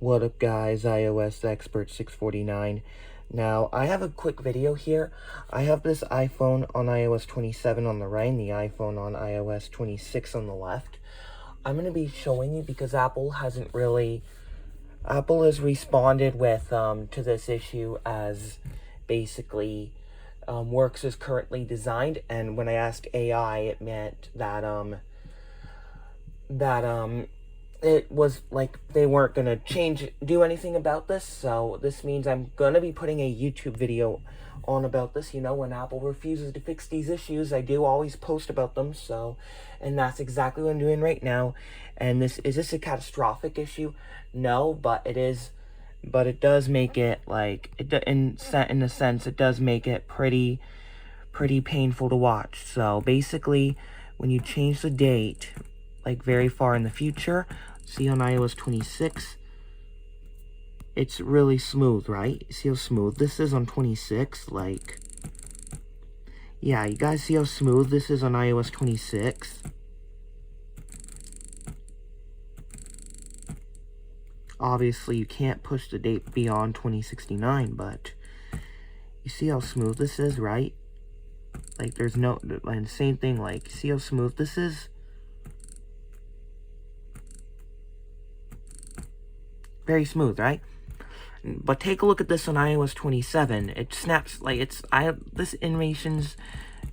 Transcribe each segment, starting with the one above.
What up guys, iOS Expert 649. Now, I have a quick video here. I have this iPhone on iOS 27 on the right and the iPhone on iOS 26 on the left. I'm going to be showing you because Apple has responded with to this issue as basically works as currently designed, and when I asked AI, it meant that it was like they weren't gonna do anything about this. So this means I'm gonna be putting a YouTube video on about this. You know, when Apple refuses to fix these issues, I do always post about them. So, and that's exactly what I'm doing right now. And is this a catastrophic issue? No, but it is. But it does make it like in a sense, it does make it pretty painful to watch. So basically, when you change the date, like very far in the future, see on iOS 26, it's really smooth, right? See how smooth this is on 26? Like, yeah, you guys see how smooth this is on iOS 26? Obviously, you can't push the date beyond 2069, but you see how smooth this is, right? Like, there's no, and same thing, like, see how smooth this is? Very smooth, right? But take a look at this on iOS 27. It snaps, like, this animation's,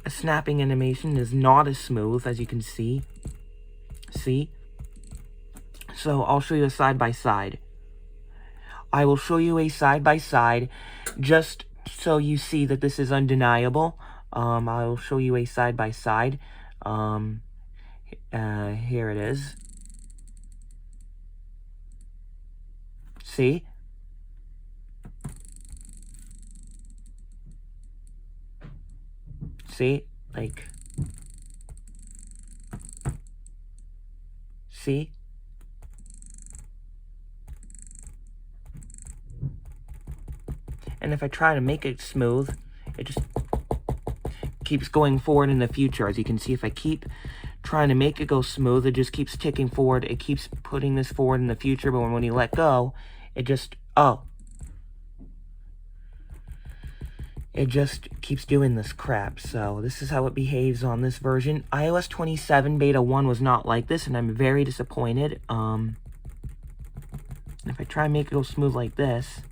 a snapping animation is not as smooth, as you can see. See? So, I'll show you a side-by-side. I will show you a side-by-side, just so you see that this is undeniable. I will show you a side-by-side. Here it is. See? See? Like... See? And if I try to make it smooth, it just keeps going forward in the future. As you can see, if I keep trying to make it go smooth, it just keeps ticking forward. It keeps putting this forward in the future, but when you let go, it just, it just keeps doing this crap. So this is how it behaves on this version. iOS 27 Beta 1 was not like this, and I'm very disappointed. If I try and make it go smooth like this,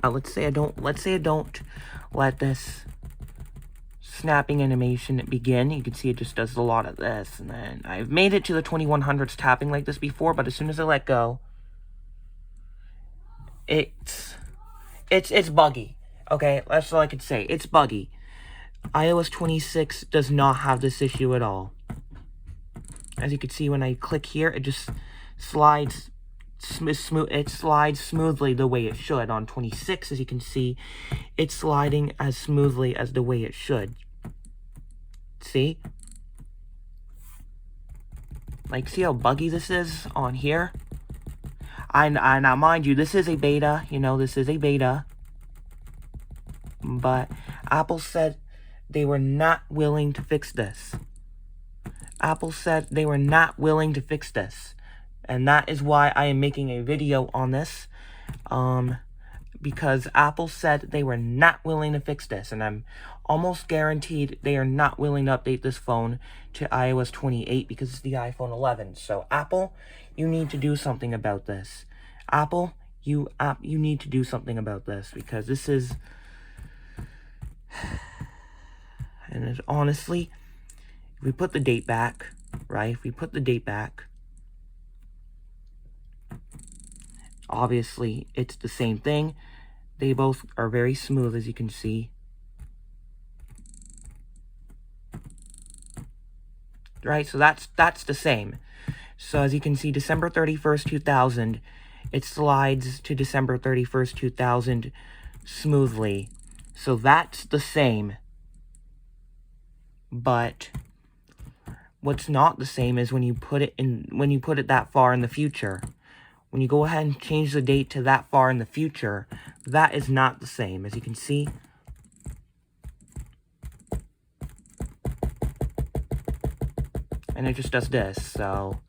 let's say I don't let this snapping animation begin. You can see it just does a lot of this, and then I've made it to the 2100s tapping like this before, but as soon as I let go, it's buggy. Okay, that's all I can say. It's buggy. iOS 26 does not have this issue at all. As you can see, when I click here, it just slides it slides smoothly the way it should. On 26, as you can see, it's sliding as smoothly as the way it should. See? Like, see how buggy this is on here? Now, mind you, this is a beta. You know, this is a beta. But Apple said they were not willing to fix this. Apple said they were not willing to fix this. And that is why I am making a video on this. Because Apple said they were not willing to fix this. And I'm almost guaranteed they are not willing to update this phone to iOS 28 because it's the iPhone 11. So Apple, you need to do something about this. Apple, you need to do something about this, because this is... And honestly, if we put the date back, right? If we put the date back, obviously, it's the same thing. They both are very smooth, as you can see. Right, so that's the same. So as you can see, December 31st, 2000, it slides to December 31st, 2000 smoothly. So that's the same. But what's not the same is when you put it that far in the future. When you go ahead and change the date to that far in the future, that is not the same. As you can see, and it just does this, so.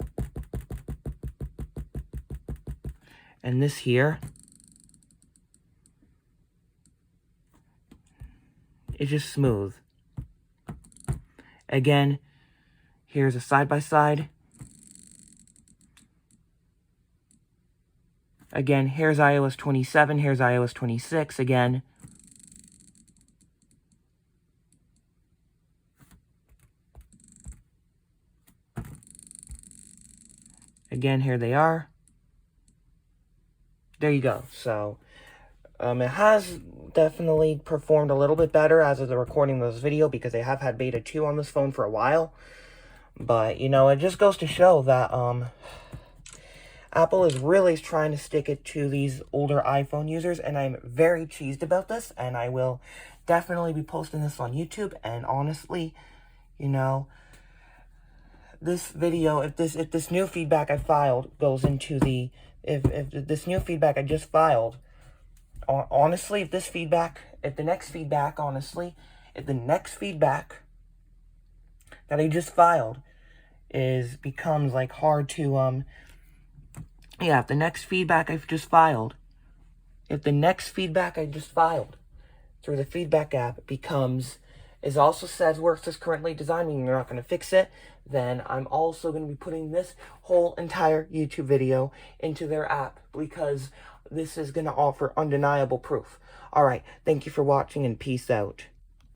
And this here is just smooth. Again, here's a side-by-side. Again, here's iOS 27, here's iOS 26 again. Again, here they are. There you go. So, it has definitely performed a little bit better as of the recording of this video, because I have had beta 2 on this phone for a while. But, you know, it just goes to show that, Apple is really trying to stick it to these older iPhone users, and I'm very cheesed about this, and I will definitely be posting this on YouTube. And honestly, you know, this video, if this new feedback I filed goes into the, if this new feedback I just filed, honestly, if the next feedback that I just filed becomes like hard to, yeah, if the next feedback I just filed through the feedback app also says works as currently designed, meaning they're not going to fix it, then I'm also going to be putting this whole entire YouTube video into their app, because this is going to offer undeniable proof. Alright, thank you for watching, and peace out.